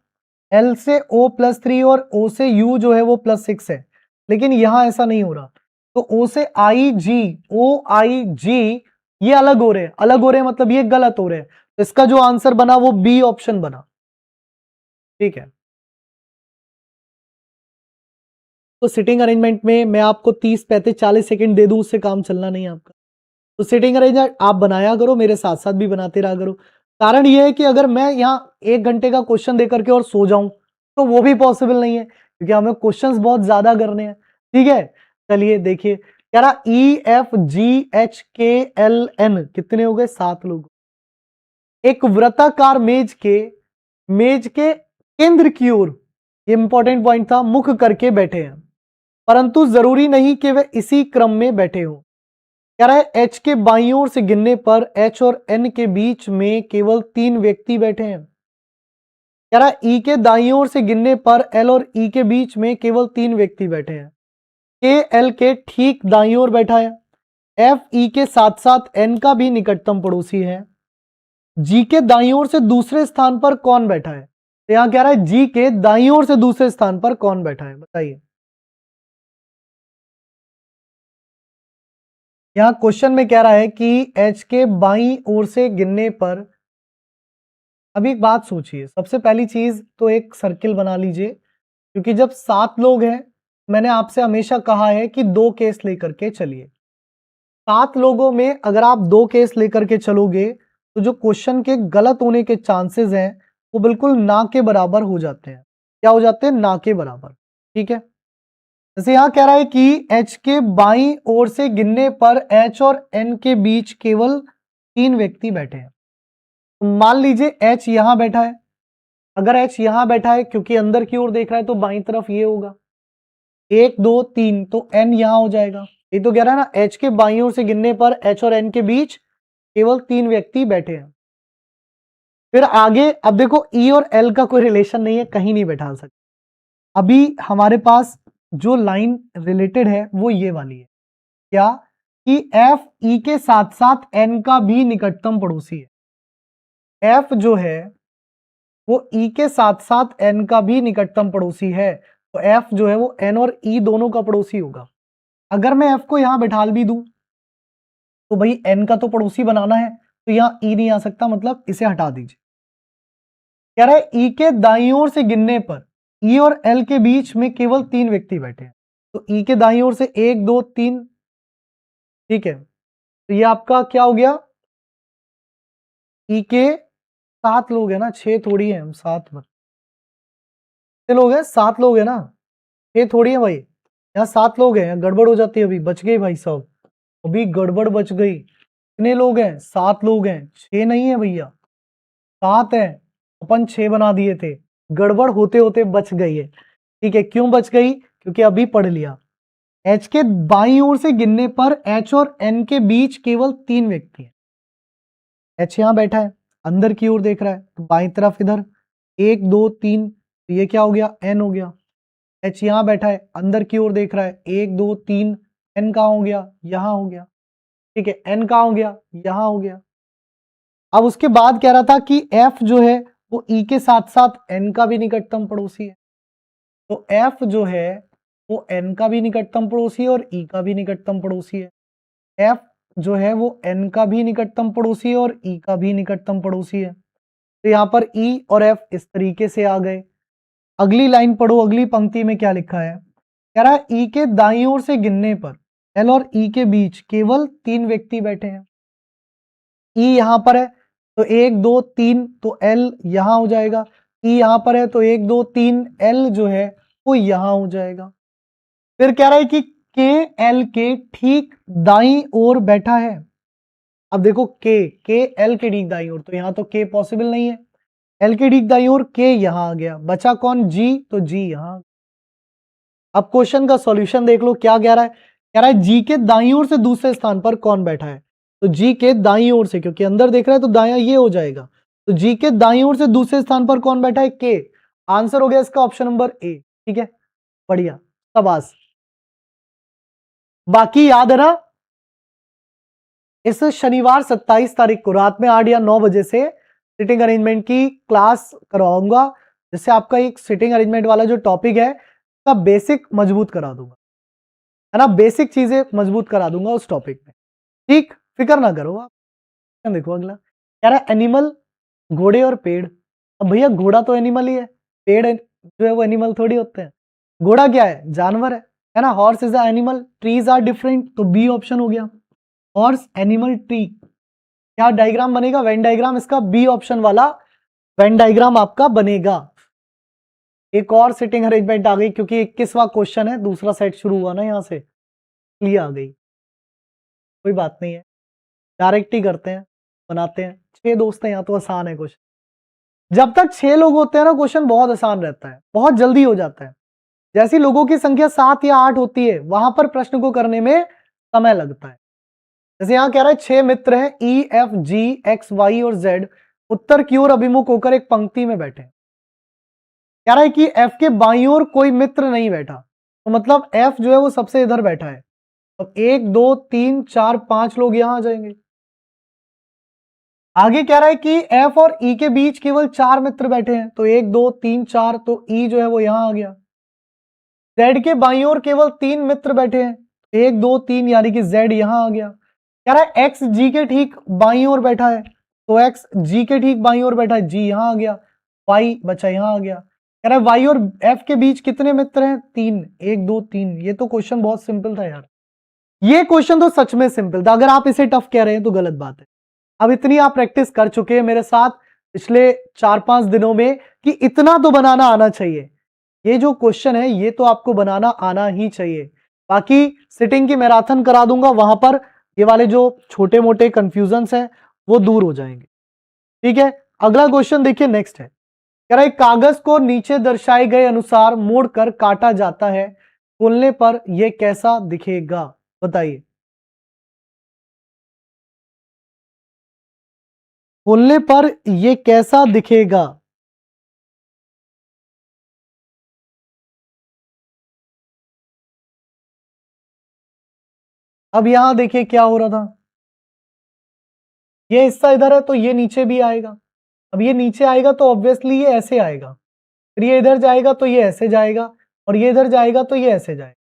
L से O +3 और O से U जो है वो +6 है, लेकिन यहां ऐसा नहीं हो रहा। तो O से OIG ये अलग हो रहे हैं, मतलब ये गलत हो रहे हैं। तो इसका जो आंसर बना वो बी ऑप्शन बना। ठीक है, तो सिटिंग अरेंजमेंट में मैं आपको 30 35 40 सेकंड दे दूं, उससे काम चलना नहीं है आपका। तो सिटिंग अरेंजमेंट आप बनाया करो, मेरे साथ साथ भी बनाते रहा करो। कारण यह है कि अगर मैं यहां 1 घंटे का क्वेश्चन देकर के और सो जाऊं तो वो भी पॉसिबल नहीं है, क्योंकि हमें क्वेश्चंस बहुत ज्यादा करने हैं। ठीक है, चलिए देखिए, कह रहा EFGHKLN कितने हो गए, 7 लोग। एक वृत्ताकार मेज के केंद्र की ओर, ये इंपॉर्टेंट पॉइंट था, मुख करके बैठे हैं, परंतु जरूरी नहीं कि वे इसी क्रम में बैठे हों। कह रहा है H के बाईं ओर से गिनने पर H और N के बीच में केवल 3 व्यक्ति बैठे हैं। कह रहा है E के दाईं ओर से गिनने पर L और E के बीच में केवल 3 व्यक्ति बैठे हैं। K L के ठीक दाईं ओर बैठा है। F E के साथ साथ N का भी निकटतम पड़ोसी है। G के दाईं ओर से दूसरे स्थान पर कौन बैठा है। तो यहां कह रहा है G के दाईं ओर से दूसरे स्थान पर कौन बैठा है, बताइए। यहां क्वेश्चन में कह रहा है कि H के बाईं ओर से गिनने पर, अभी एक बात सोचिए, सबसे पहली चीज तो एक सर्किल बना लीजिए, क्योंकि जब 7 लोग हैं, मैंने आपसे हमेशा कहा है कि 2 केस लेकर के चलिए। 7 लोगों में अगर आप 2 केस लेकर के चलोगे तो जो क्वेश्चन के गलत होने के चांसेस हैं वो बिल्कुल ना के बराबर हो जाते हैं। क्या हो जाते हैं, ना के बराबर। ठीक है, जैसे यहां कह रहा है कि H के बाईं ओर से गिनने पर H और N के बीच केवल 3 व्यक्ति बैठे हैं। मान लीजिए H यहां बैठा है, अगर H यहां बैठा है क्योंकि अंदर की ओर देख रहा है तो बाईं तरफ ये होगा, 1 2 3, तो N यहां हो जाएगा। ये तो कह रहा है ना, H के बाईं ओर से गिनने पर H और N के बीच केवल 3 व्यक्ति बैठे हैं। फिर आगे अब देखो E और L का कोई रिलेशन नहीं है, कहीं नहीं बैठा सकते। अभी हमारे पास जो लाइन रिलेटेड है वो ये वाली है, क्या कि F E के साथ साथ N का भी निकटतम पड़ोसी है। F जो है वो E के साथ साथ N का भी निकटतम पड़ोसी है, तो F जो है वो N और E दोनों का पड़ोसी होगा। अगर मैं F को यहां बैठा भी दूं तो भाई N का तो पड़ोसी बनाना है, तो यहां E नहीं आ सकता, मतलब इसे हटा दीजिए। कह रहा है E के दाईं ओर से गिनने पर E और L के बीच में केवल 3 व्यक्ति बैठे हैं, तो E के दाईं ओर से 1 2 3। ठीक है, तो ये आपका क्या हो गया, E के 7 लोग हैं ना, 6 थोड़ी है, हम 7 लोग हैं, 7 लोग हैं ना, 6 थोड़ी है भाई, यहाँ 7 लोग हैं, गड़बड़ हो जाती है। अभी बच गई भाई साहब, अभी गड़बड़ बच गई। कितने लोग हैं, 7 लोग हैं, 6 नहीं है भैया, 7 है, अपन 6 बना दिए थे, गड़बड़ होते होते बच गई है। ठीक है, क्यों बच गई, क्योंकि अभी पढ़ लिया। H के बाईं ओर से गिनने पर H और N के बीच केवल 3 व्यक्ति हैं। H यहां बैठा है, अंदर की ओर देख रहा है, तो बाईं तरफ इधर 1 2 3, तो ये क्या हो गया, N हो गया। H यहां बैठा है, अंदर की ओर देख रहा है, 1 2 3, N कहां हो गया, यहां हो गया। ठीक है, N कहां हो गया, यहां हो गया। अब उसके बाद कह रहा था कि F जो है वो E के साथ साथ N का भी निकटतम पड़ोसी है, तो F जो है वो N का भी निकटतम पड़ोसी है और E का भी निकटतम पड़ोसी है। F जो है वो N का भी निकटतम पड़ोसी है और E का भी निकटतम पड़ोसी है। तो यहां पर E और F इस तरीके से आ गए। अगली लाइन पढ़ो, अगली पंक्ति में क्या लिखा है, कह रहा है ई के दाईं ओर से गिनने पर एल और ई के बीच केवल 3 व्यक्ति बैठे हैं। ई यहां पर है तो 1 2 3, तो एल यहां हो जाएगा। ई यहां पर है तो 1 2 3, एल जो है वो यहां हो जाएगा। फिर कह रहा है कि के एल के ठीक दाईं ओर बैठा है। अब देखो के एल के ठीक दाईं ओर, तो यहां तो के पॉसिबल नहीं है। एल के ठीक दाईं ओर के यहां आ गया, बचा कौन जी, तो जी यहां। अब क्वेश्चन का सॉल्यूशन देख लो क्या कह रहा है। कह रहा है जी के दाईं ओर से दूसरे स्थान पर कौन बैठा है। तो जी के दाईं ओर से, क्योंकि अंदर देख रहा है तो दायां ये हो जाएगा। तो जी के दाईं ओर से दूसरे स्थान पर कौन बैठा है, के। आंसर हो गया इसका ऑप्शन नंबर ए। ठीक है, बढ़िया, शाबाश। बाकी याद है ना, इस शनिवार 27 तारीख को रात में 8 या 9 बजे से सिटिंग अरेंजमेंट की क्लास करवाऊंगा, जिससे आपका एक सिटिंग अरेंजमेंट वाला जो टॉपिक है उसका बेसिक मजबूत करा दूंगा, है ना। बेसिक चीजें मजबूत करा दूंगा उस टॉपिक में। ठीक, फिक्र ना करो आप। देखो अगला कह रहा है एनिमल, घोड़े और पेड़। अब भैया घोड़ा तो एनिमल ही है, पेड़ जो है वो एनिमल थोड़ी होते हैं। घोड़ा क्या है, जानवर है ना। Horse is a animal, trees are different, तो बी ऑप्शन हो गया। हॉर्स एनिमल ट्री, क्या डायग्राम बनेगा, वेन डायग्राम। इसका बी ऑप्शन वाला वेन डायग्राम आपका बनेगा। एक और सिटिंग अरेंजमेंट आ गई, क्योंकि 21वां क्वेश्चन है, दूसरा सेट शुरू हुआ ना यहां से, ये आ गई। कोई बात नहीं है, डायरेक्ट ही करते हैं, बनाते हैं। 6 दोस्त हैं यहाँ तो आसान है क्वेश्चन। जब तक 6 लोग होते हैं ना, क्वेश्चन बहुत आसान रहता है, बहुत जल्दी हो जाता है। जैसी लोगों की संख्या 7 या 8 होती है, वहां पर प्रश्न को करने में समय लगता है। जैसे यहां कह रहा है 6 मित्र हैं, E F G X Y और जेड उत्तर की ओर अभिमुख होकर एक पंक्ति में बैठे। कह रहा है कि एफ के बाईं ओर कोई मित्र नहीं बैठा, तो मतलब एफ जो है वो सबसे इधर बैठा है। अब 1 2 3 4 5 लोग यहां आ जाएंगे। आगे कह रहा है कि एफ और ई के बीच केवल 4 मित्र बैठे हैं, तो 1 2 3 4, तो ई जो है वो यहां आ गया। जेड के बाईं ओर केवल 3 मित्र बैठे हैं, 1 2 3, यानी कि जेड यहां आ गया। कह रहा है एक्स जी के ठीक बाईं ओर बैठा है, तो एक्स जी के ठीक बाईं ओर बैठा है, जी यहां आ गया। वाई बचा यहां आ गया। कह रहा है वाई और एफ के बीच कितने मित्र हैं, 3, 1 2 3। ये तो क्वेश्चन बहुत सिंपल था यार, ये क्वेश्चन तो सच में सिंपल था। अगर आप इसे टफ कह रहे हैं तो गलत बात है। अब इतनी आप प्रैक्टिस कर चुके हैं मेरे साथ पिछले 4-5 दिनों में कि इतना तो बनाना आना चाहिए। ये जो क्वेश्चन है ये तो आपको बनाना आना ही चाहिए। बाकी सिटिंग की मैराथन करा दूंगा, वहां पर ये वाले जो छोटे मोटे कंफ्यूजन्स हैं वो दूर हो जाएंगे। ठीक है, अगला क्वेश्चन देखिए, नेक्स्ट है। कह रहा है कागज को नीचे दर्शाए गए अनुसार मोड़कर काटा जाता है, खोलने पर यह कैसा दिखेगा, बताइए। खोलने पर यह कैसा दिखेगा। अब यहां देखिए क्या हो रहा था, ये हिस्सा इधर है तो ये नीचे भी आएगा। अब ये नीचे आएगा तो ऑब्वियसली ये ऐसे आएगा, फिर ये इधर जाएगा तो ये ऐसे जाएगा, और ये इधर जाएगा तो ये ऐसे जाएगा।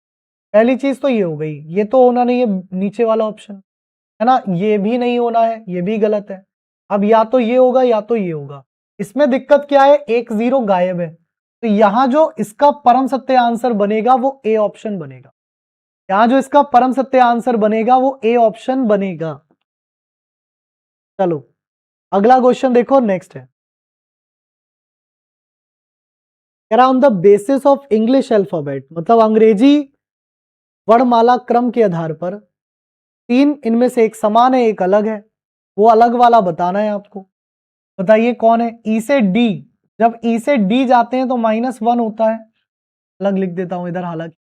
पहली चीज तो ये हो गई, ये तो होना नहीं है नीचे वाला ऑप्शन, है ना। ये भी नहीं होना है, ये भी गलत है। अब या तो ये होगा या तो ये होगा। इसमें दिक्कत क्या है, एक 0 गायब है, तो यहां जो इसका परम सत्य आंसर बनेगा वो ए ऑप्शन बनेगा। यहां जो इसका परम सत्य आंसर बनेगा वो ए ऑप्शन बनेगा। चलो अगला क्वेश्चन देखो, नेक्स्ट है। कह रहा on the basis of English alphabet, मतलब अंग्रेजी वर्णमाला क्रम के आधार पर 3 इनमें से एक समान है एक अलग है, वो अलग वाला बताना है आपको। बताइए कौन है। ई से डी, जब ई से डी जाते हैं तो -1 होता है। अलग लिख देता हूं इधर, हालांकि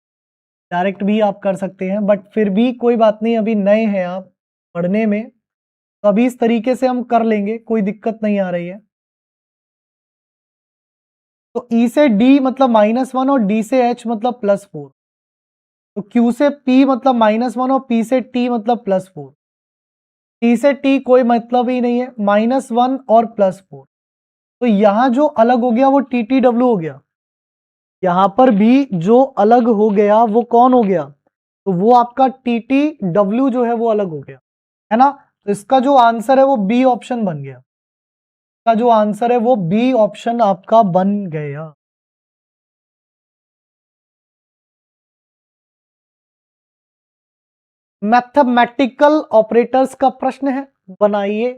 डायरेक्ट भी आप कर सकते हैं, बट फिर भी कोई बात नहीं, अभी नए हैं आप पढ़ने में, तो अभी इस तरीके से हम कर लेंगे, कोई दिक्कत नहीं आ रही है। तो ई से डी मतलब -1 और डी से एच मतलब +4, तो क्यू से पी मतलब -1 और पी से टी मतलब +4। टी से टी कोई मतलब ही नहीं है, -1 और +4, तो यहां जो अलग हो गया वो टी टी डब्ल्यू हो गया। यहां पर भी जो अलग हो गया वो कौन हो गया, तो वो आपका टी टी डब्ल्यू जो है वो अलग हो गया, है ना। तो इसका जो आंसर है वो बी ऑप्शन बन गया। इसका जो आंसर है वो बी ऑप्शन आपका बन गया। मैथमेटिकल ऑपरेटर्स का प्रश्न है, बनाइए,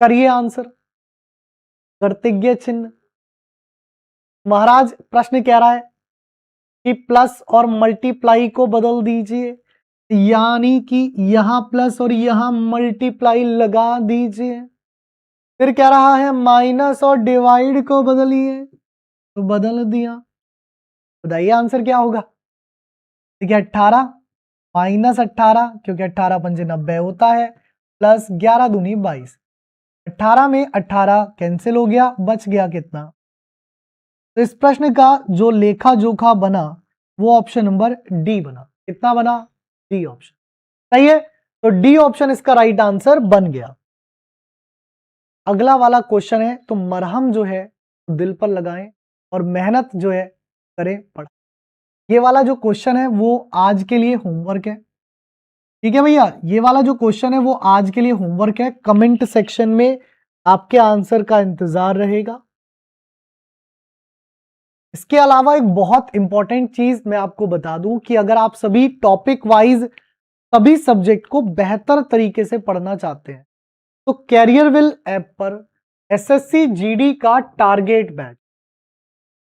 करिए आंसर। कर्तज्ञ चिन्ह। महाराज प्रश्न कह रहा है कि प्लस और मल्टीप्लाई को बदल दीजिए, यानी कि यहां प्लस और यहां मल्टीप्लाई लगा दीजिए। फिर कह रहा है माइनस और डिवाइड को बदलिए, तो बदल दिया। बताइए आंसर क्या होगा। ठीक है, 18 माइनस 18, क्योंकि 18 पंजे 90 होता है, प्लस 11 दूनी 22। 18 में 18 कैंसिल हो गया, बच गया कितना। तो इस प्रश्न का जो लेखा जोखा बना वो ऑप्शन नंबर डी बना। कितना बना, डी ऑप्शन। सही है, तो डी ऑप्शन इसका राइट आंसर बन गया। अगला वाला क्वेश्चन है, तो मरहम जो है दिल पर लगाएं और मेहनत जो है करें पढ़। ये वाला जो क्वेश्चन है वो आज के लिए होमवर्क है। ठीक है भैया, ये वाला जो क्वेश्चन है वो आज के लिए होमवर्क है। कमेंट सेक्शन में आपके आंसर का इंतजार रहेगा। इसके अलावा एक बहुत इंपॉर्टेंट चीज मैं आपको बता दूं कि अगर आप सभी टॉपिक वाइज सभी सब्जेक्ट को बेहतर तरीके से पढ़ना चाहते हैं तो कैरियरविल ऐप पर एसएससी जीडी का टारगेट बैच,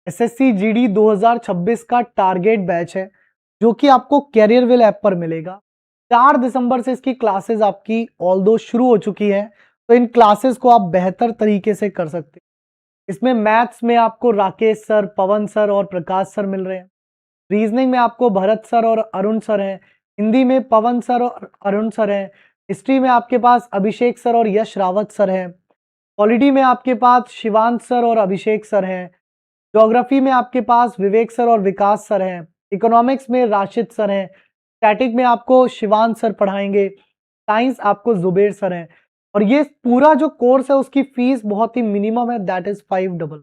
एसएससी जीडी 2026 का टारगेट बैच है जो कि आपको कैरियरविल ऐप पर मिलेगा। 4 दिसंबर से इसकी क्लासेस आपकी ऑल्दो शुरू हो चुकी है, तो इन क्लासेस को आप बेहतर तरीके से कर सकते हैं। इसमें मैथ्स में आपको राकेश सर, पवन सर और प्रकाश सर मिल रहे हैं। रीजनिंग में आपको भरत सर और अरुण सर हैं। हिंदी में पवन सर और अरुण सर हैं। हिस्ट्री में आपके पास अभिषेक सर और यश रावत सर हैं। पॉलिटी में आपके पास शिवांश सर और अभिषेक सर हैं। ज्योग्राफी में आपके पास विवेक सर और विकास सर हैं। इकोनॉमिक्स में राशिद सर हैं। स्टैटिक में आपको शिवांश सर पढ़ाएंगे। साइंस आपको जुबेर सर हैं। और ये पूरा जो कोर्स है उसकी फीस बहुत ही मिनिमम है, दैट इज 5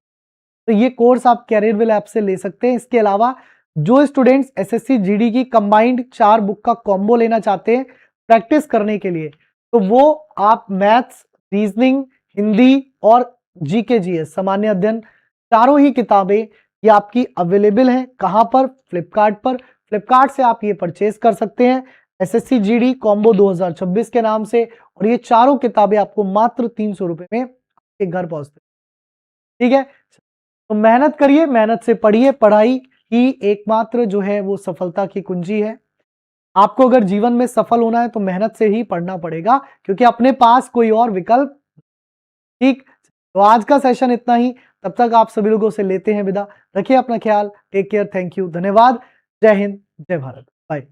तो ये कोर्स आप कैरियरविल ऐप से ले सकते हैं। इसके अलावा जो स्टूडेंट्स एसएससी जीडी की कंबाइंड 4 बुक का कॉम्बो लेना चाहते हैं प्रैक्टिस करने के लिए, तो वो आप मैथ्स, रीजनिंग, हिंदी और जीके जीएस सामान्य अध्ययन चारों ही किताबें ये आपकी अवेलेबल हैं। कहां पर, फ्लिपकार्ट पर। फ्लिपकार्ट से आप ये परचेज कर सकते हैं एसएससी जीडी कॉम्बो 2026 के नाम से, और ये चारों किताबें आपको मात्र 300 रुपए में आपके घर पहुंचते। ठीक है, तो मेहनत करिए, मेहनत से पढ़िए। पढ़ाई ही एकमात्र जो है वो सफलता की कुंजी है। आपको अगर जीवन में सफल होना है तो मेहनत से ही पढ़ना पड़ेगा, क्योंकि अपने पास कोई और विकल्प। ठीक, तो आज का सेशन इतना ही। तब तक आप सभी लोगों से लेते हैं विदा। रखिए अपना ख्याल, टेक केयर, थैंक यू, धन्यवाद, जय हिंद, जय भारत, बाय।